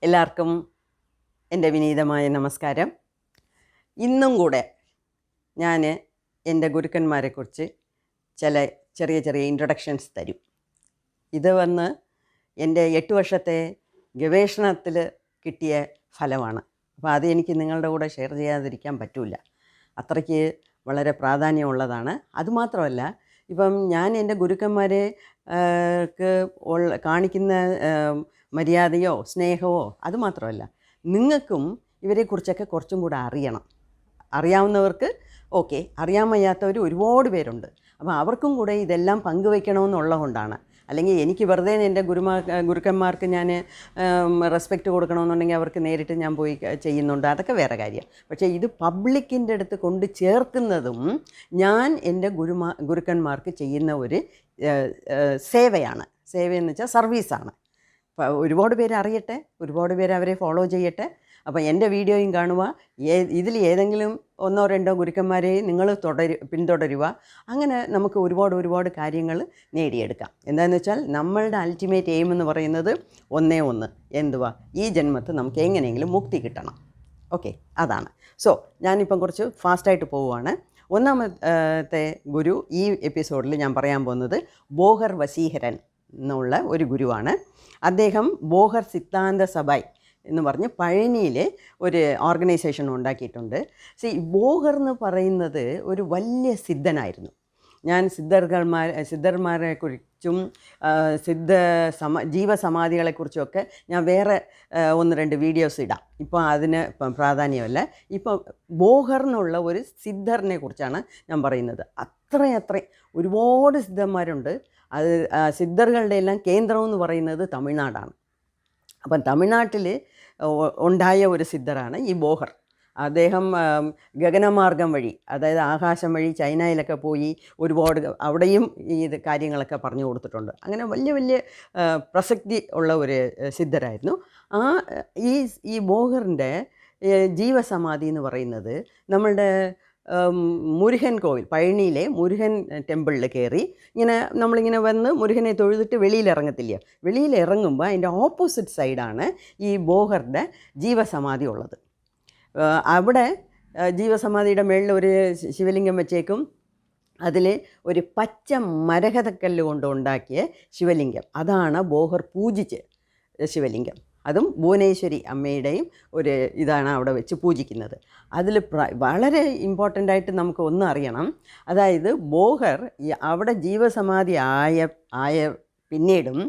എല്ലാവർക്കും എൻ്റെ വിനീതമായ നമസ്കാരം. ഇന്നും കൂടെ ഞാൻ എൻ്റെ ഗുരുക്കന്മാരെക്കുറിച്ച് ചില ചെറിയ ചെറിയ ഇൻട്രൊഡക്ഷൻസ് തരും. ഇത് വന്ന് എൻ്റെ 8 വർഷത്തെ ഗവേഷണത്തിൽ കിട്ടിയ ഫലമാണ്. അപ്പോൾ അത് എനിക്ക് നിങ്ങളുടെ കൂടെ ഷെയർ ചെയ്യാതിരിക്കാൻ പറ്റില്ല. അത്രയ്ക്ക് വളരെ പ്രാധാന്യമുള്ളതാണ്. അതുമാത്രമല്ല, ഇപ്പം ഞാൻ എൻ്റെ ഗുരുക്കന്മാരെ കാണിക്കുന്ന മര്യാദയോ സ്നേഹമോ അതുമാത്രമല്ല, നിങ്ങൾക്കും ഇവരെക്കുറിച്ചൊക്കെ കുറച്ചും കൂടെ അറിയണം. അറിയാവുന്നവർക്ക് ഓക്കെ, അറിയാൻ വയ്യാത്തവർ ഒരുപാട് പേരുണ്ട്. അപ്പോൾ അവർക്കും കൂടെ ഇതെല്ലാം പങ്കുവയ്ക്കണമെന്നുള്ളത് കൊണ്ടാണ്. അല്ലെങ്കിൽ എനിക്ക് വെറുതെ എൻ്റെ ഗുരുക്കന്മാർക്ക് ഞാൻ റെസ്പെക്റ്റ് കൊടുക്കണമെന്നുണ്ടെങ്കിൽ അവർക്ക് നേരിട്ട് ഞാൻ പോയി ചെയ്യുന്നുണ്ട്, അതൊക്കെ വേറെ കാര്യം. പക്ഷേ ഇത് പബ്ലിക്കിൻ്റെ അടുത്ത് കൊണ്ട് ചേർക്കുന്നതും ഞാൻ എൻ്റെ ഗുരുക്കന്മാർക്ക് ചെയ്യുന്ന ഒരു സേവയാണ്. സേവയെന്ന് വെച്ചാൽ സർവീസാണ്. അപ്പോൾ ഒരുപാട് പേര് അറിയട്ടെ, ഒരുപാട് പേര് അവരെ ഫോളോ ചെയ്യട്ടെ. അപ്പോൾ എൻ്റെ വീഡിയോയും കാണുക, ഇതിൽ ഏതെങ്കിലും 1-2 ഗുരുക്കന്മാരെ നിങ്ങൾ പിന്തുടരുക. അങ്ങനെ നമുക്ക് ഒരുപാട് കാര്യങ്ങൾ നേടിയെടുക്കാം. എന്താണെന്ന് വെച്ചാൽ നമ്മളുടെ അൾട്ടിമേറ്റ് എയിം എന്ന് പറയുന്നത് ഒന്ന് എന്തുവാ, ഈ ജന്മത്തിൽ നമുക്ക് എങ്ങനെയെങ്കിലും മുക്തി കിട്ടണം. ഓക്കെ, അതാണ്. സോ ഞാനിപ്പം കുറച്ച് ഫാസ്റ്റായിട്ട് പോവുകയാണ്. ഒന്നാമത്തെ ഗുരു ഈ എപ്പിസോഡിൽ ഞാൻ പറയാൻ പോകുന്നത് ബോഹർ വശീഹരൻ എന്നുള്ള ഒരു ഗുരുവാണ്. അദ്ദേഹം ബോഹർ സിദ്ധാന്ത സഭായ് എന്ന് പറഞ്ഞ് പഴനിയിൽ ഒരു ഓർഗനൈസേഷൻ ഉണ്ടാക്കിയിട്ടുണ്ട്. ബോഹർ എന്ന് പറയുന്നത് ഒരു വലിയ സിദ്ധനായിരുന്നു. ഞാൻ സിദ്ധന്മാരെ കുറിച്ചും ജീവസമാധികളെക്കുറിച്ചുമൊക്കെ ഞാൻ വേറെ 1-2 വീഡിയോസ് ഇടാം. ഇപ്പോൾ അതിന് പ്രാധാന്യമല്ല. ഇപ്പോൾ ബോഹർ എന്നുള്ള ഒരു സിദ്ധറിനെ കുറിച്ചാണ് ഞാൻ പറയുന്നത്. അത്രയും ഒരുപാട് സിദ്ധന്മാരുണ്ട്. അത് സിദ്ധറുകളുടെ എല്ലാം കേന്ദ്രമെന്ന് പറയുന്നത് തമിഴ്നാടാണ്. അപ്പം തമിഴ്നാട്ടിൽ ഉണ്ടായ ഒരു സിദ്ധറാണ് ഈ ബോഹർ. അദ്ദേഹം ഗഗനമാർഗം വഴി, അതായത് ആകാശം വഴി ചൈനയിലൊക്കെ പോയി ഒരുപാട് അവിടെയും ഈ കാര്യങ്ങളൊക്കെ പറഞ്ഞു കൊടുത്തിട്ടുണ്ട്. അങ്ങനെ വലിയ പ്രസക്തി ഉള്ള ഒരു സിദ്ധരായിരുന്നു. ഈ ബോഹറിൻ്റെ ജീവസമാധി എന്ന് പറയുന്നത് നമ്മളുടെ മുരുകൻ കോവിൽ, പഴനിയിലെ മുരുകൻ ടെമ്പിളിൽ കയറി നമ്മളിങ്ങനെ വന്ന് മുരുകനെ തൊഴുതിട്ട് വെളിയിലിറങ്ങത്തില്ല. വെളിയിലിറങ്ങുമ്പോൾ അതിൻ്റെ ഓപ്പോസിറ്റ് സൈഡാണ് ഈ ബോഹറിൻ്റെ ജീവസമാധി ഉള്ളത്. അവിടെ ജീവസമാധിയുടെ മുകളിൽ ഒരു ശിവലിംഗം വെച്ചേക്കും. അതിൽ ഒരു പച്ച മരകതക്കല്ല് കൊണ്ട് ഉണ്ടാക്കിയ ശിവലിംഗം, അതാണ് ബോഹർ പൂജിച്ച് ശിവലിംഗം. അതും ഭുവനേശ്വരി അമ്മയുടെയും ഒരു ഇതാണ് അവിടെ വെച്ച് പൂജിക്കുന്നത്. അതിൽ വളരെ ഇമ്പോർട്ടൻ്റ് ആയിട്ട് നമുക്ക് ഒന്ന് അറിയണം. അതായത് ബോഹർ അവിടെ ജീവസമാധി ആയ പിന്നീടും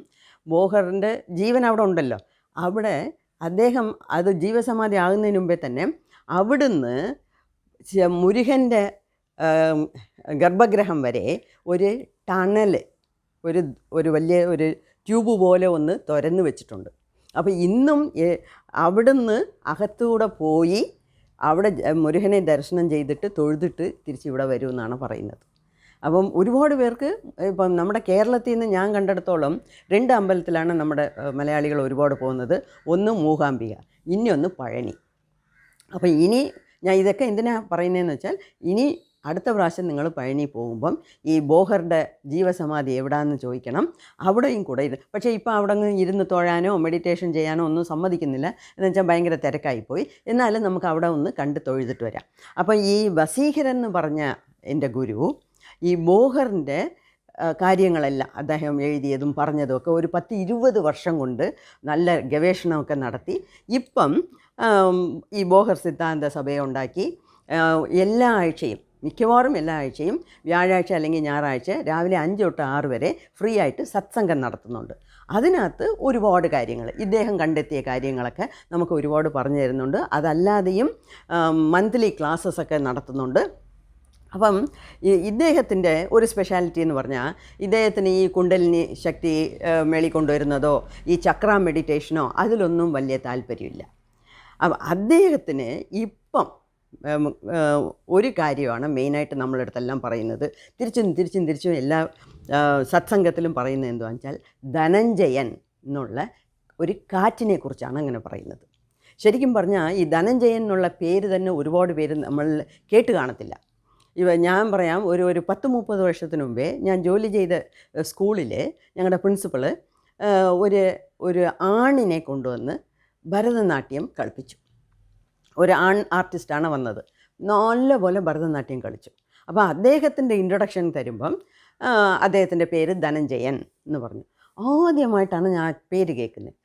ബോഹറിൻ്റെ ജീവൻ അവിടെ ഉണ്ടല്ലോ. അവിടെ അദ്ദേഹം അത് ജീവസമാധി ആകുന്നതിന് മുമ്പേ തന്നെ അവിടുന്ന് മുരുകൻ്റെ ഗർഭഗൃഹം വരെ ഒരു ടണൽ, ഒരു വലിയ ഒരു ട്യൂബ് പോലെ ഒന്ന് തുരന്ന് വെച്ചിട്ടുണ്ട്. അപ്പോൾ ഇന്നും അവിടുന്ന് അകത്തൂടെ പോയി അവിടെ മുരുകനെ ദർശനം ചെയ്തിട്ട് തൊഴുതിട്ട് തിരിച്ചിവിടെ വരുമെന്നാണ് പറയുന്നത്. അപ്പം ഒരുപാട് പേർക്ക് ഇപ്പം നമ്മുടെ കേരളത്തിൽ നിന്ന് ഞാൻ കണ്ടെടുത്തോളം 2 അമ്പലത്തിലാണ് നമ്മുടെ മലയാളികൾ ഒരുപാട് പോകുന്നത്. ഒന്ന് മൂകാംബിക, ഇനിയൊന്ന് പഴനി. അപ്പം ഇനി ഞാൻ ഇതൊക്കെ എന്തിനാണ് പറയുന്നതെന്ന് വെച്ചാൽ, ഇനി അടുത്ത പ്രാവശ്യം നിങ്ങൾ പഴനി പോകുമ്പം ഈ ബോഹറുടെ ജീവസമാധി എവിടെയാണെന്ന് ചോദിക്കണം. അവിടെയും കൂടെ പക്ഷേ ഇപ്പോൾ അവിടെ ഇരുന്ന് തൊഴാനോ മെഡിറ്റേഷൻ ചെയ്യാനോ ഒന്നും സമ്മതിക്കുന്നില്ല. എന്ന് വെച്ചാൽ ഭയങ്കര തിരക്കായിപ്പോയി. എന്നാലും നമുക്ക് അവിടെ ഒന്ന് കണ്ട് തൊഴുതിട്ട് വരാം. അപ്പം ഈ വശീകരൻ എന്ന് പറഞ്ഞ എൻ്റെ ഗുരു ഈ ബോഹറിൻ്റെ കാര്യങ്ങളെല്ലാം അദ്ദേഹം എഴുതിയതും പറഞ്ഞതും ഒക്കെ ഒരു 10-20 വർഷം കൊണ്ട് നല്ല ഗവേഷണമൊക്കെ നടത്തി ഇപ്പം ഈ ബോഹർ സിദ്ധാന്ത സഭയെ ഉണ്ടാക്കി എല്ലാ ആഴ്ചയും, മിക്കവാറും എല്ലാ ആഴ്ചയും വ്യാഴാഴ്ച അല്ലെങ്കിൽ ഞായറാഴ്ച രാവിലെ 5 തൊട്ട് 6 വരെ ഫ്രീ ആയിട്ട് സത്സംഗം നടത്തുന്നുണ്ട്. അതിനകത്ത് ഒരുപാട് കാര്യങ്ങൾ, ഇദ്ദേഹം കണ്ടെത്തിയ കാര്യങ്ങളൊക്കെ നമുക്ക് ഒരുപാട് പറഞ്ഞു തരുന്നുണ്ട്. അതല്ലാതെയും മന്ത്ലി ക്ലാസ്സസൊക്കെ നടത്തുന്നുണ്ട്. അപ്പം ഇദ്ദേഹത്തിൻ്റെ ഒരു സ്പെഷ്യാലിറ്റി എന്ന് പറഞ്ഞാൽ, ഇദ്ദേഹത്തിന് ഈ കുണ്ടലിനി ശക്തി മേളിക്കൊണ്ടുവരുന്നതോ ഈ ചക്ര മെഡിറ്റേഷനോ അതിലൊന്നും വലിയ താല്പര്യമില്ല. അപ്പം അദ്ദേഹത്തിന് ഇപ്പം ഒരു കാര്യമാണ് മെയിനായിട്ട് നമ്മളടുത്തെല്ലാം പറയുന്നത്, തിരിച്ചും എല്ലാ സത്സംഗത്തിലും പറയുന്നത് എന്താണെന്ന് വെച്ചാൽ, ധനഞ്ജയൻ എന്നുള്ള ഒരു കാറ്റിനെ കുറിച്ചാണ് അങ്ങനെ പറയുന്നത്. ശരിക്കും പറഞ്ഞാൽ ഈ ധനഞ്ജയൻ എന്നുള്ള പേര് തന്നെ ഒരുപാട് പേര് നമ്മൾ കേട്ട് കാണത്തില്ല. ഞാൻ പറയാം, ഒരു 10-30 വർഷത്തിന് മുമ്പേ ഞാൻ ജോലി ചെയ്ത സ്കൂളിൽ ഞങ്ങളുടെ പ്രിൻസിപ്പള് ഒരു ആണിനെ കൊണ്ടുവന്ന് ഭരതനാട്യം കളിപ്പിച്ചു. ഒരു ആൺ ആർട്ടിസ്റ്റാണ് വന്നത്, നല്ലപോലെ ഭരതനാട്യം കളിച്ചു. അപ്പോൾ അദ്ദേഹത്തിൻ്റെ ഇൻട്രൊഡക്ഷൻ തരുമ്പം അദ്ദേഹത്തിൻ്റെ പേര് ധനഞ്ജയൻ എന്ന് പറഞ്ഞു. ആദ്യമായിട്ടാണ് ഞാൻ പേര് കേൾക്കുന്നത്.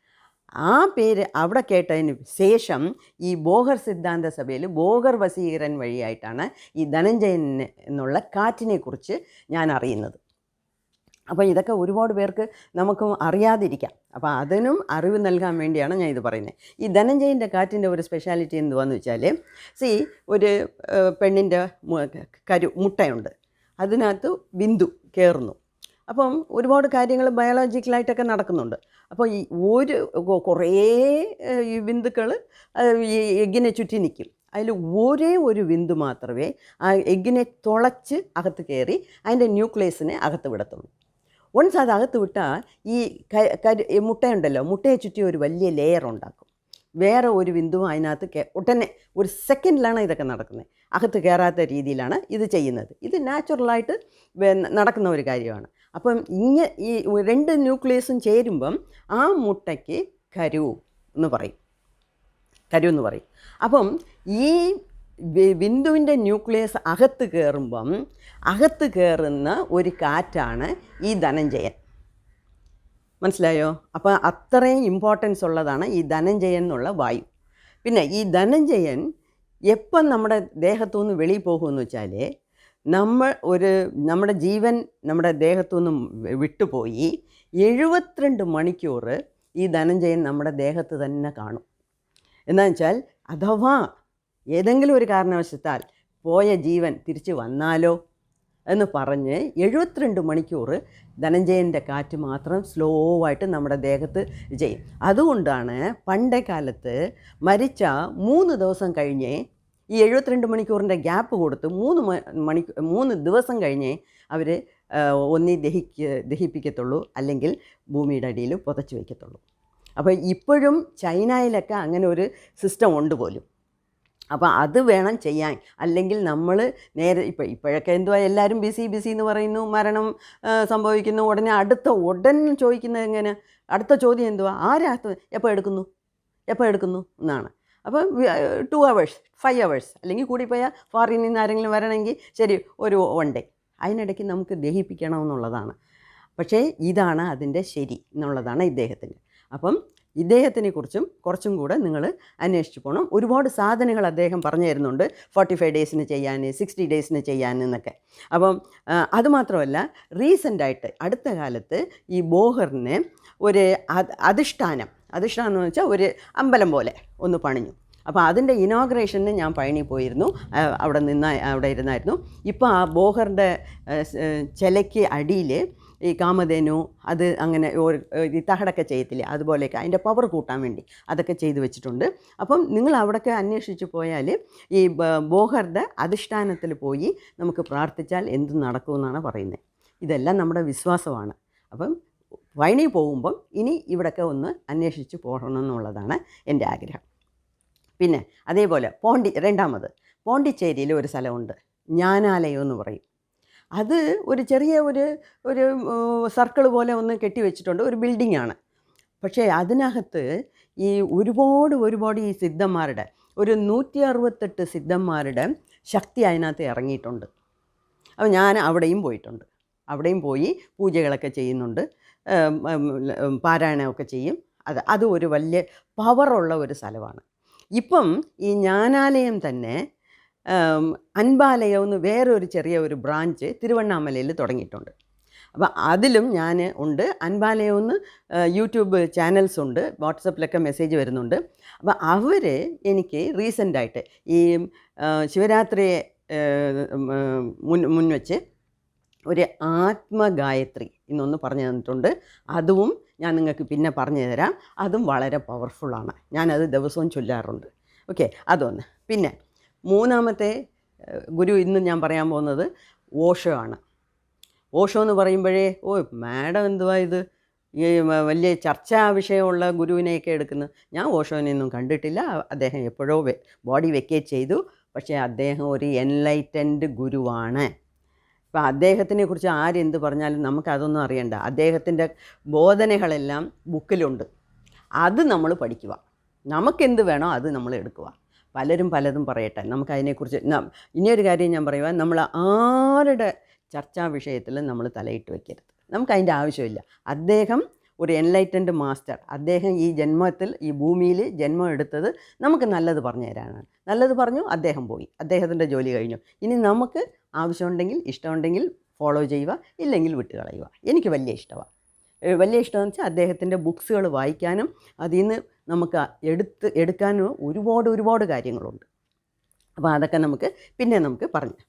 ആ പേര് അവിടെ കേട്ടതിന് ശേഷം ഈ ബോഹർ സിദ്ധാന്ത സഭയിൽ ബോഹർ വസീകരൻ വഴിയായിട്ടാണ് ഈ ധനഞ്ജയൻ എന്നുള്ള കാറ്റിനെക്കുറിച്ച് ഞാൻ അറിയുന്നത്. അപ്പോൾ ഇതൊക്കെ ഒരുപാട് പേർക്ക് നമുക്ക് അറിയാതിരിക്കാം. അപ്പോൾ അതിനും അറിവ് നൽകാൻ വേണ്ടിയാണ് ഞാൻ ഇത് പറയുന്നത്. ഈ ധനഞ്ജയൻ്റെ കാറ്റിൻ്റെ ഒരു സ്പെഷ്യാലിറ്റി എന്തുവാന്ന് വെച്ചാൽ, ഒരു പെണ്ണിൻ്റെ മുട്ടയുണ്ട്, അതിനകത്ത് ബിന്ദു കയറുന്നു. അപ്പം ഒരുപാട് കാര്യങ്ങൾ ബയോളജിക്കലായിട്ടൊക്കെ നടക്കുന്നുണ്ട്. അപ്പോൾ ഈ കുറേ ഈ ബിന്ദുക്കൾ ഈ എഗ്ഗിനെ ചുറ്റി നിൽക്കും. അതിൽ ഒരേ ഒരു ബിന്ദു മാത്രമേ ആ എഗ്ഗിനെ തുളച്ച് അകത്ത് കയറി അതിൻ്റെ ന്യൂക്ലിയസിനെ അകത്ത് വിടത്തുള്ളൂ. വൺസ് അത് അകത്ത് വിട്ടാൽ ഈ മുട്ടയുണ്ടല്ലോ, മുട്ടയെ ചുറ്റി ഒരു വലിയ ലെയർ ഉണ്ടാക്കും. വേറെ ഒരു ബിന്ദുവും അതിനകത്ത് ഉടനെ ഒരു സെക്കൻഡിലാണ് ഇതൊക്കെ നടക്കുന്നത്. അകത്ത് കയറാത്ത രീതിയിലാണ് ഇത് ചെയ്യുന്നത്. ഇത് നാച്ചുറലായിട്ട് നടക്കുന്ന ഒരു കാര്യമാണ്. അപ്പം ഈ രണ്ട് ന്യൂക്ലിയസും ചേരുമ്പം ആ മുട്ടയ്ക്ക് കരു എന്ന് പറയും. അപ്പം ഈ ബിന്ദുവിൻ്റെ ന്യൂക്ലിയസ് അകത്ത് കയറുമ്പം അകത്ത് കയറുന്ന ഒരു കാറ്റാണ് ഈ ധനഞ്ജയൻ. മനസ്സിലായോ? അപ്പോൾ അത്രയും ഇമ്പോർട്ടൻസ് ഉള്ളതാണ് ഈ ധനഞ്ജയൻ എന്നുള്ള വായു. പിന്നെ ഈ ധനഞ്ജയൻ എപ്പം നമ്മുടെ ദേഹത്തുനിന്ന് വെളിയിൽ പോകുമെന്ന് വെച്ചാൽ, നമ്മുടെ ജീവൻ നമ്മുടെ ദേഹത്തുനിന്നും വിട്ടുപോയി 72 മണിക്കൂർ ഈ ധനഞ്ജയൻ നമ്മുടെ ദേഹത്ത് തന്നെ കാണും. എന്താണെന്ന് വെച്ചാൽ, അഥവാ ഏതെങ്കിലും ഒരു കാരണവശത്താൽ പോയ ജീവൻ തിരിച്ച് വന്നാലോ എന്ന് പറഞ്ഞ് 72 മണിക്കൂർ ധനഞ്ജയൻ്റെ കാറ്റ് മാത്രം സ്ലോ ആയിട്ട് നമ്മുടെ ദേഹത്ത് ചെയ്യും. അതുകൊണ്ടാണ് പണ്ടേ കാലത്ത് മരിച്ച 3 ദിവസം കഴിഞ്ഞേ, ഈ 72 മണിക്കൂറിൻ്റെ ഗ്യാപ്പ് കൊടുത്ത് 3 ദിവസം കഴിഞ്ഞേ അവർ ഒന്നി ദഹിപ്പിക്കത്തുള്ളൂ, അല്ലെങ്കിൽ ഭൂമിയുടെ അടിയിൽ പുതച്ച് വയ്ക്കത്തുള്ളൂ. അപ്പോൾ ഇപ്പോഴും ചൈനയിലൊക്കെ അങ്ങനെ ഒരു സിസ്റ്റം ഉണ്ട് പോലും. അപ്പോൾ അത് വേണം ചെയ്യാൻ. അല്ലെങ്കിൽ നമ്മൾ ഇപ്പോഴൊക്കെ എന്തുവാ, എല്ലാവരും ബിസി എന്ന് പറയുന്നു, മരണം സംഭവിക്കുന്നു, ഉടൻ ചോദിക്കുന്നത് എങ്ങനെ, അടുത്ത ചോദ്യം എന്തുവാ, എപ്പോൾ എടുക്കുന്നു എന്നാണ്. അപ്പം 2 hours 5 hours അല്ലെങ്കിൽ കൂടിപ്പോയാൽ ഫോറിനിൽ നിന്ന് ആരെങ്കിലും വരണമെങ്കിൽ ശരി ഒരു 1 day, അതിനിടയ്ക്ക് നമുക്ക് ദഹിപ്പിക്കണമെന്നുള്ളതാണ്. പക്ഷേ ഇതാണ് അതിൻ്റെ ശരി എന്നുള്ളതാണ് ഇദ്ദേഹത്തിന്. അപ്പം ഇദ്ദേഹത്തിനെ കുറിച്ചും കുറച്ചും കൂടെ നിങ്ങൾ അന്വേഷിച്ച് പോകണം. ഒരുപാട് സാധനങ്ങൾ അദ്ദേഹം പറഞ്ഞു തരുന്നുണ്ട്, 45 ഡേയ്സിന് ചെയ്യാൻ, 60 ഡേയ്സിന് ചെയ്യാൻ എന്നൊക്കെ. അപ്പം അതുമാത്രമല്ല, റീസെൻ്റായിട്ട് അടുത്ത കാലത്ത് ഈ ബോഹറിനെ ഒരു അധിഷ്ഠാനം എന്ന് വെച്ചാൽ ഒരു അമ്പലം പോലെ ഒന്ന് പണിഞ്ഞു. അപ്പോൾ അതിൻ്റെ ഇനോഗ്രേഷന് ഞാൻ പഴനി പോയിരുന്നു, അവിടെ ഇരുന്നായിരുന്നു. ഇപ്പോൾ ആ ബോഹറിൻ്റെ ചിലയ്ക്ക് അടിയിൽ ഈ കാമധേനു അത് അങ്ങനെ ഈ തഹടൊക്കെ ചെയ്യത്തില്ലേ, അതുപോലെയൊക്കെ അതിൻ്റെ പവർ കൂട്ടാൻ വേണ്ടി അതൊക്കെ ചെയ്തു വെച്ചിട്ടുണ്ട്. അപ്പം നിങ്ങൾ അവിടെയൊക്കെ അന്വേഷിച്ച് പോയാൽ ഈ ബോഹറുടെ അധിഷ്ഠാനത്തിൽ പോയി നമുക്ക് പ്രാർത്ഥിച്ചാൽ എന്ത് നടക്കുമെന്നാണ് പറയുന്നത്. ഇതെല്ലാം നമ്മുടെ വിശ്വാസമാണ്. അപ്പം പഴനി പോകുമ്പം ഇനി ഇവിടെയൊക്കെ ഒന്ന് അന്വേഷിച്ച് പോകണമെന്നുള്ളതാണ് എൻ്റെ ആഗ്രഹം. പിന്നെ അതേപോലെ രണ്ടാമത് പോണ്ടിച്ചേരിയിൽ ഒരു സ്ഥലമുണ്ട്, ജ്ഞാനാലയം എന്ന് പറയും. അത് ഒരു ചെറിയ ഒരു സർക്കിൾ പോലെ ഒന്ന് കെട്ടിവെച്ചിട്ടുണ്ട്, ഒരു ബിൽഡിങ്ങാണ്. പക്ഷേ അതിനകത്ത് ഈ ഒരുപാട് ഈ സിദ്ധന്മാരുടെ ഒരു 168 സിദ്ധന്മാരുടെ ശക്തി അതിനകത്ത് ഇറങ്ങിയിട്ടുണ്ട്. അപ്പോൾ ഞാൻ അവിടെയും പോയിട്ടുണ്ട്. അവിടെയും പോയി പൂജകളൊക്കെ ചെയ്യുന്നുണ്ട്, പാരായണമൊക്കെ ചെയ്യും. അത് ഒരു വലിയ പവറുള്ള ഒരു സ്ഥലമാണ്. ഇപ്പം ഈ ജ്ഞാനാലയം തന്നെ അൻപാലയം എന്ന് വേറൊരു ചെറിയ ഒരു ബ്രാഞ്ച് തിരുവണ്ണാമലയിൽ തുടങ്ങിയിട്ടുണ്ട്. അപ്പോൾ അതിലും ഞാൻ ഉണ്ട്. അൻപാലയം എന്ന് യൂട്യൂബ് ചാനൽസ് ഉണ്ട്, വാട്സപ്പിലൊക്കെ മെസ്സേജ് വരുന്നുണ്ട്. അപ്പോൾ അവർ എനിക്ക് റീസെൻ്റായിട്ട് ഈ ശിവരാത്രിയെ മുൻവെച്ച് ഒരു ആത്മഗായത്രി എന്നൊന്ന് പറഞ്ഞു തന്നിട്ടുണ്ട്. അതും ഞാൻ നിങ്ങൾക്ക് പിന്നെ പറഞ്ഞു തരാം. അതും വളരെ പവർഫുള്ളാണ്, ഞാനത് ദിവസവും ചൊല്ലാറുണ്ട്. ഓക്കെ, അതൊന്ന്. പിന്നെ മൂന്നാമത്തെ ഗുരു ഇന്ന് ഞാൻ പറയാൻ പോകുന്നത് ഓഷോ ആണ്. ഓഷോ എന്ന് പറയുമ്പോഴേ മാഡം എന്തുവാ ഇത്, ഈ വലിയ ചർച്ചാ വിഷയമുള്ള ഗുരുവിനെയൊക്കെ എടുക്കുന്നത്. ഞാൻ ഓഷോനെയൊന്നും കണ്ടിട്ടില്ല. അദ്ദേഹം എപ്പോഴോ ബോഡി വെക്കേറ്റ് ചെയ്തു. പക്ഷേ അദ്ദേഹം ഒരു എൻലൈറ്റൻഡ് ഗുരുവാണ്. ഇപ്പം അദ്ദേഹത്തിനെ കുറിച്ച് ആരെന്ത് പറഞ്ഞാലും നമുക്കതൊന്നും അറിയണ്ട. അദ്ദേഹത്തിൻ്റെ ബോധനകളെല്ലാം ബുക്കിലുണ്ട്, അത് നമ്മൾ പഠിക്കുക. നമുക്കെന്ത് വേണോ അത് നമ്മൾ എടുക്കുക. പലരും പലതും പറയട്ടെ, നമുക്കതിനെക്കുറിച്ച് ഇനിയൊരു കാര്യം ഞാൻ പറയുക, നമ്മൾ ആരുടെ ചർച്ചാ വിഷയത്തിലും നമ്മൾ തലയിട്ട് വയ്ക്കരുത്. നമുക്കതിൻ്റെ ആവശ്യമില്ല. അദ്ദേഹം ഒരു എൻലൈറ്റൻഡ് മാസ്റ്റർ. അദ്ദേഹം ഈ ജന്മത്തിൽ, ഈ ഭൂമിയിൽ ജന്മം എടുത്തത് നമുക്ക് നല്ലത് പറഞ്ഞു തരാനാണ്. നല്ലത് പറഞ്ഞു, അദ്ദേഹം പോയി, അദ്ദേഹത്തിൻ്റെ ജോലി കഴിഞ്ഞു. ഇനി നമുക്ക് ആവശ്യമുണ്ടെങ്കിൽ, ഇഷ്ടമുണ്ടെങ്കിൽ ഫോളോ ചെയ്യുക, ഇല്ലെങ്കിൽ വിട്ടുകളയുക. എനിക്ക് വലിയ ഇഷ്ടമാണ്. വലിയ ഇഷ്ടമെന്ന് വെച്ചാൽ അദ്ദേഹത്തിൻ്റെ ബുക്സുകൾ വായിക്കാനും അതിൽ നിന്ന് നമുക്ക് എടുക്കാനും ഒരുപാട് കാര്യങ്ങളുണ്ട്. അപ്പോൾ അതൊക്കെ നമുക്ക്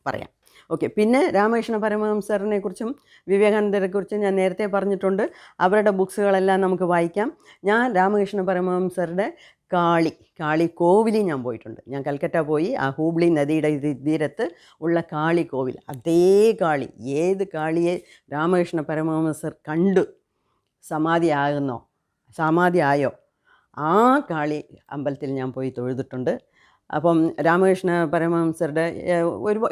പറയാം. ഓക്കെ. പിന്നെ രാമകൃഷ്ണ പരമഹംസറിനെ കുറിച്ചും വിവേകാനന്ദരെക്കുറിച്ചും ഞാൻ നേരത്തെ പറഞ്ഞിട്ടുണ്ട്. അവരുടെ ബുക്സുകളെല്ലാം നമുക്ക് വായിക്കാം. ഞാൻ രാമകൃഷ്ണ പരമഹംസറുടെ കാളി കോവിലിൽ ഞാൻ പോയിട്ടുണ്ട്. ഞാൻ കൽക്കട്ട പോയി, ആ ഹൂബ്ലി നദിയുടെ തീരത്ത് ഉള്ള കാളി കോവിൽ, അതേ കാളി, ഏത് കാളിയെ രാമകൃഷ്ണ പരമഹംസർ കണ്ടു സമാധിയായോ ആ കാളി അമ്പലത്തിൽ ഞാൻ പോയി തൊഴുതിട്ടുണ്ട്. അപ്പം രാമകൃഷ്ണ പരമഹംസരുടെ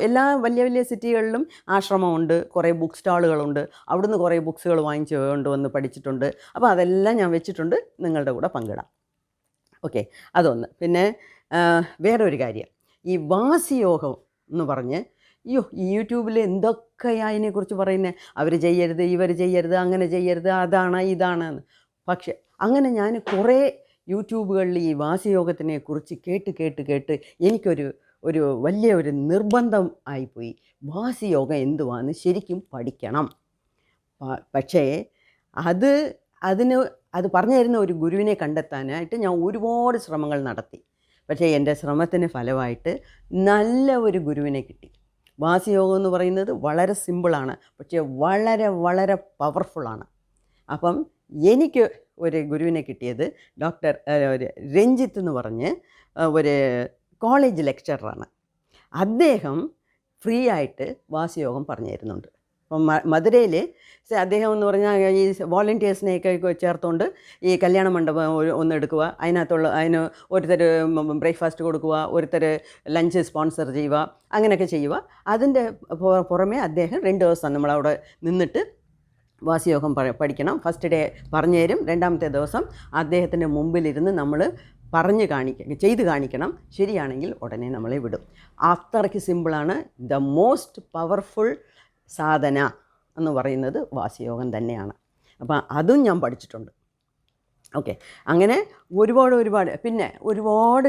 എല്ലാ വലിയ സിറ്റികളിലും ആശ്രമമുണ്ട്, കുറേ ബുക്ക് സ്റ്റാളുകളുണ്ട്. അവിടുന്ന് കുറേ ബുക്സുകൾ വാങ്ങിച്ച് കൊണ്ടുവന്ന് പഠിച്ചിട്ടുണ്ട്. അപ്പോൾ അതെല്ലാം ഞാൻ വെച്ചിട്ടുണ്ട്, നിങ്ങളുടെ കൂടെ പങ്കിടാം. ഓക്കെ, അതൊന്ന്. പിന്നെ വേറൊരു കാര്യം, ഈ വാസിയോഗം എന്ന് പറഞ്ഞ് ഈ യൂട്യൂബിൽ എന്തൊക്കെയാണ് അതിനെക്കുറിച്ച് പറയുന്നത്. അവർ ചെയ്യരുത്, ഇവർ ചെയ്യരുത്, അങ്ങനെ ചെയ്യരുത്, അതാണ് ഇതാണ്. പക്ഷെ അങ്ങനെ ഞാൻ കുറേ യൂട്യൂബുകളിൽ ഈ വാസിയോഗത്തിനെ കുറിച്ച് കേട്ട് എനിക്കൊരു വലിയൊരു നിർബന്ധം ആയിപ്പോയി. വാസിയോഗം എന്തുവാന്ന് ശരിക്കും പഠിക്കണം. പക്ഷേ അത് പറഞ്ഞു തരുന്ന ഒരു ഗുരുവിനെ കണ്ടെത്താനായിട്ട് ഞാൻ ഒരുപാട് ശ്രമങ്ങൾ നടത്തി. പക്ഷേ എൻ്റെ ശ്രമത്തിന് ഫലമായിട്ട് നല്ല ഒരു ഗുരുവിനെ കിട്ടി. വാസിയോഗം എന്ന് പറയുന്നത് വളരെ സിമ്പിളാണ്, പക്ഷേ വളരെ പവർഫുള്ളാണ്. അപ്പം എനിക്ക് ഒരു ഗുരുവിനെ കിട്ടിയത് ഡോക്ടർ രഞ്ജിത്ത് എന്ന് പറഞ്ഞ് ഒരു കോളേജ് ലെക്ചറാണ്. അദ്ദേഹം ഫ്രീ ആയിട്ട് വാസിയോഗം പറഞ്ഞു തരുന്നുണ്ട്. അപ്പം മധുരയിൽ അദ്ദേഹം എന്ന് പറഞ്ഞാൽ ഈ വോളണ്ടിയേഴ്സിനെയൊക്കെ ചേർത്തുകൊണ്ട് ഈ കല്യാണ മണ്ഡപം ഒന്ന് എടുക്കുക, അതിന് ഒരുത്തർ ബ്രേക്ക്ഫാസ്റ്റ് കൊടുക്കുക, ഒരുത്തർ ലഞ്ച് സ്പോൺസർ ചെയ്യുക, അങ്ങനെയൊക്കെ ചെയ്യുക. അതിൻ്റെ പുറമെ അദ്ദേഹം 2 ദിവസം നമ്മളവിടെ നിന്നിട്ട് വാസിയോഗം പഠിക്കണം. ഫസ്റ്റ് ഡേ പറഞ്ഞു തരും, രണ്ടാമത്തെ ദിവസം അദ്ദേഹത്തിൻ്റെ മുമ്പിലിരുന്ന് നമ്മൾ ചെയ്ത് കാണിക്കണം. ശരിയാണെങ്കിൽ ഉടനെ നമ്മളെ വിടും. അത്രയ്ക്ക് സിമ്പിളാണ്. ദ മോസ്റ്റ് പവർഫുൾ സാധന എന്ന് പറയുന്നത് വാസിയോഗം തന്നെയാണ്. അപ്പം അതും ഞാൻ പഠിച്ചിട്ടുണ്ട്. ഓക്കെ, അങ്ങനെ ഒരുപാട് പിന്നെ ഒരുപാട്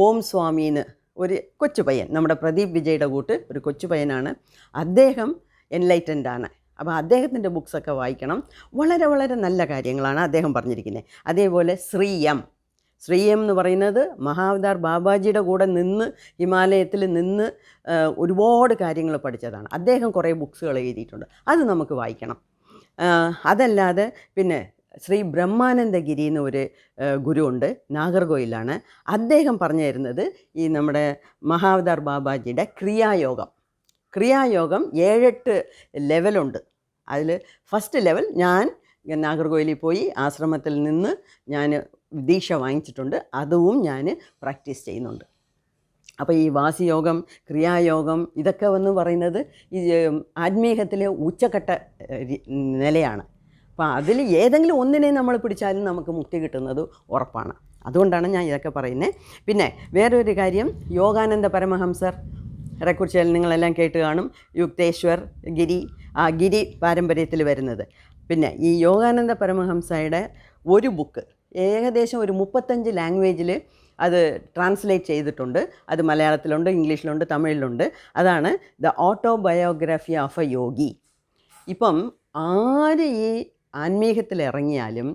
ഓം സ്വാമീന്ന് ഒരു കൊച്ചു പയ്യൻ, നമ്മുടെ പ്രദീപ് വിജയുടെ കൂട്ട് ഒരു കൊച്ചു പയ്യനാണ്. അദ്ദേഹം എൻലൈറ്റൻഡ് ആണ്. അപ്പോൾ അദ്ദേഹത്തിൻ്റെ ബുക്സൊക്കെ വായിക്കണം. വളരെ നല്ല കാര്യങ്ങളാണ് അദ്ദേഹം പറഞ്ഞിരിക്കുന്നത്. അതേപോലെ ശ്രീ എം എന്ന് പറയുന്നത് മഹാവതാർ ബാബാജിയുടെ കൂടെ ഹിമാലയത്തിൽ നിന്ന് ഒരുപാട് കാര്യങ്ങൾ പഠിച്ചതാണ്. അദ്ദേഹം കുറേ ബുക്സുകൾ എഴുതിയിട്ടുണ്ട്, അത് നമുക്ക് വായിക്കണം. അതല്ലാതെ പിന്നെ ശ്രീ ബ്രഹ്മാനന്ദഗിരി എന്ന ഒരു ഗുരുവുണ്ട്, നാഗർകോയിലാണ്. അദ്ദേഹം പറഞ്ഞു തരുന്നത് ഈ നമ്മുടെ മഹാവതാർ ബാബാജിയുടെ ക്രിയായോഗം 7-8 ലെവലുണ്ട്. അതിൽ ഫസ്റ്റ് ലെവൽ ഞാൻ നാഗർകോയിലിൽ പോയി ആശ്രമത്തിൽ നിന്ന് ഞാൻ ദീക്ഷ വാങ്ങിച്ചിട്ടുണ്ട്. അതും ഞാൻ പ്രാക്ടീസ് ചെയ്യുന്നുണ്ട്. അപ്പോൾ ഈ വാസിയോഗം, ക്രിയായോഗം ഇതൊക്കെ എന്ന് പറയുന്നത് ഈ ആത്മീയത്തിലെ ഉച്ചക്കട്ട നിലയാണ്. അപ്പോൾ അതിൽ ഏതെങ്കിലും ഒന്നിനെ നമ്മൾ പിടിച്ചാലും നമുക്ക് മുക്തി കിട്ടുന്നത് ഉറപ്പാണ്. അതുകൊണ്ടാണ് ഞാൻ ഇതൊക്കെ പറയുന്നത്. പിന്നെ വേറൊരു കാര്യം, യോഗാനന്ദ പരമഹംസറെ കുറിച്ച് നിങ്ങളെല്ലാം കേട്ട് കാണും. യുക്തേശ്വർ ഗിരി പാരമ്പര്യത്തിൽ വരുന്നത്. പിന്നെ ഈ യോഗാനന്ദ പരമഹംസയുടെ ഒരു ബുക്ക് ഏകദേശം ഒരു 35 ലാംഗ്വേജിൽ അത് ട്രാൻസ്ലേറ്റ് ചെയ്തിട്ടുണ്ട്. അത് മലയാളത്തിലുണ്ട്, ഇംഗ്ലീഷിലുണ്ട്, തമിഴിലുണ്ട്. അതാണ് ദ ഓട്ടോബയോഗ്രഫി ഓഫ് എ യോഗി. ഇപ്പം ആര് ഈ ആത്മീയത്തിൽ ഇറങ്ങിയാലും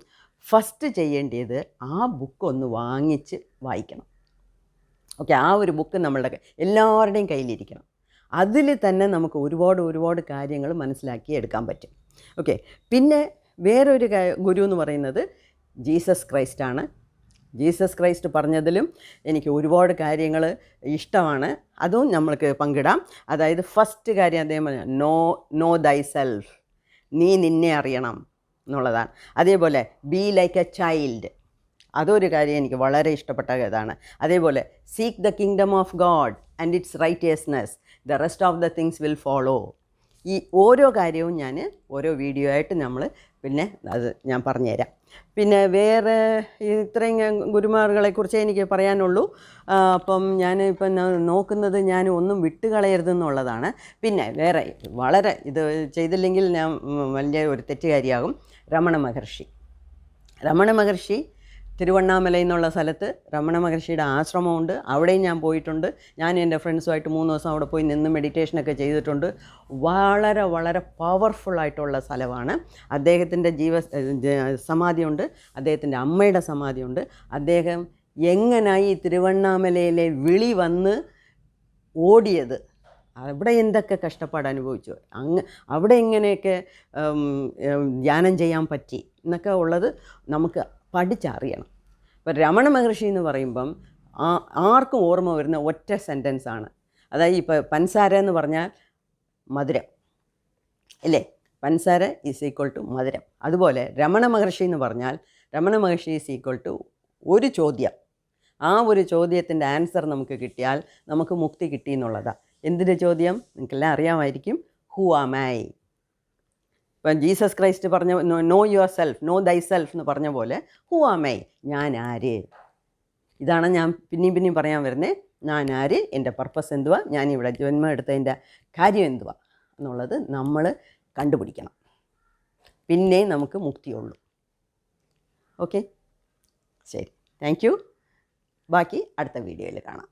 ഫസ്റ്റ് ചെയ്യേണ്ടത് ആ ബുക്ക് ഒന്ന് വാങ്ങിച്ച് വായിക്കണം. ഓക്കെ, ആ ഒരു ബുക്ക് നമ്മളുടെ എല്ലാവരുടെയും കയ്യിലിരിക്കണം. അതിൽ തന്നെ നമുക്ക് ഒരുപാട് കാര്യങ്ങൾ മനസ്സിലാക്കി എടുക്കാൻ പറ്റും. ഓക്കെ, പിന്നെ വേറൊരു ഗുരു എന്ന് പറയുന്നത് ജീസസ് ക്രൈസ്റ്റാണ്. ജീസസ് ക്രൈസ്റ്റ് പറഞ്ഞതിലും എനിക്ക് ഒരുപാട് കാര്യങ്ങൾ ഇഷ്ടമാണ്. അതും നമ്മൾക്ക് പങ്കിടാം. അതായത് ഫസ്റ്റ് കാര്യം അദ്ദേഹം പറഞ്ഞ നോ ദൈ സെൽഫ്, നീ നിന്നെ അറിയണം എന്നുള്ളതാണ്. അതേപോലെ ബി ലൈക്ക് എ ചൈൽഡ്, അതൊരു കാര്യം എനിക്ക് വളരെ ഇഷ്ടപ്പെട്ട ഇതാണ്. അതേപോലെ seek the kingdom of God and it's righteousness, the rest of the things will follow. ഈ ഓരോ കാര്യവും ഞാൻ ഓരോ വീഡിയോ ആയിട്ട് നമ്മൾ പിന്നെ അത് ഞാൻ പറഞ്ഞുതരാം. പിന്നെ വേറെ ഇത്രയും ഗുരുമാർകളെക്കുറിച്ച് എനിക്ക് പറയാനുള്ളൂ. അപ്പം ഞാൻ ഇപ്പം നോക്കുന്നത് ഞാൻ ഒന്നും വിട്ടുകളയരുതെന്നുള്ളതാണ്. പിന്നെ വേറെ വളരെ ഇത് ചെയ്തില്ലെങ്കിൽ ഞാൻ വലിയ ഒരു തെറ്റുകാരിയാകും. രമണ മഹർഷി തിരുവണ്ണാമല എന്നുള്ള സ്ഥലത്ത് രമണ മഹർഷിയുടെ ആശ്രമമുണ്ട്. അവിടെയും ഞാൻ പോയിട്ടുണ്ട്. ഞാൻ എൻ്റെ ഫ്രണ്ട്സുമായിട്ട് 3 ദിവസം അവിടെ പോയി നിന്ന് മെഡിറ്റേഷനൊക്കെ ചെയ്തിട്ടുണ്ട്. വളരെ വളരെ പവർഫുള്ളായിട്ടുള്ള സ്ഥലമാണ്. അദ്ദേഹത്തിൻ്റെ സമാധിയുണ്ട്, അദ്ദേഹത്തിൻ്റെ അമ്മയുടെ സമാധിയുണ്ട്. അദ്ദേഹം എങ്ങനായി തിരുവണ്ണാമലയിലെ വിളി വന്ന് ഓടിയത്, അവിടെ എന്തൊക്കെ കഷ്ടപ്പാട് അനുഭവിച്ചു, അവിടെ എങ്ങനെയൊക്കെ ധ്യാനം ചെയ്യാൻ പറ്റി എന്നൊക്കെ ഉള്ളത് നമുക്ക് പഠിച്ചറിയണം. ഇപ്പം രമണ മഹർഷി എന്ന് പറയുമ്പം ആർക്കും ഓർമ്മ വരുന്ന ഒറ്റ സെൻറ്റൻസാണ്. അതായത് ഇപ്പോൾ പഞ്ചസാര എന്ന് പറഞ്ഞാൽ മധുരം അല്ലേ, പഞ്ചസാര ഈസ് ഈക്വൽ ടു മധുരം. അതുപോലെ രമണ മഹർഷി എന്ന് പറഞ്ഞാൽ Ramana Maharshi is equal to ഒരു ചോദ്യം. ആ ഒരു ചോദ്യത്തിൻ്റെ ആൻസർ നമുക്ക് കിട്ടിയാൽ നമുക്ക് മുക്തി കിട്ടി എന്നുള്ളതാണ്. എന്തിൻ്റെ ചോദ്യം നിങ്ങൾക്കെല്ലാം അറിയാമായിരിക്കും, ഹൂ ആം ഐ. ഇപ്പം ജീസസ് ക്രൈസ്റ്റ് പറഞ്ഞ നോ യുവർ സെൽഫ്, നോ ദൈ സെൽഫ് എന്ന് പറഞ്ഞ പോലെ ഹൂ ആം ഐ, ഞാൻ ആര്. ഇതാണ് ഞാൻ പിന്നെയും പറയാൻ വരുന്നത്. ഞാൻ ആര്, എൻ്റെ പർപ്പസ് എന്തുവാ, ഞാനിവിടെ ജന്മം എടുത്തതിൻ്റെ കാര്യം എന്തുവാ എന്നുള്ളത് നമ്മൾ കണ്ടുപിടിക്കണം. പിന്നെ നമുക്ക് മുക്തിയുള്ളൂ. ഓക്കെ, ശരി, താങ്ക് യു. ബാക്കി അടുത്ത വീഡിയോയിൽ കാണാം.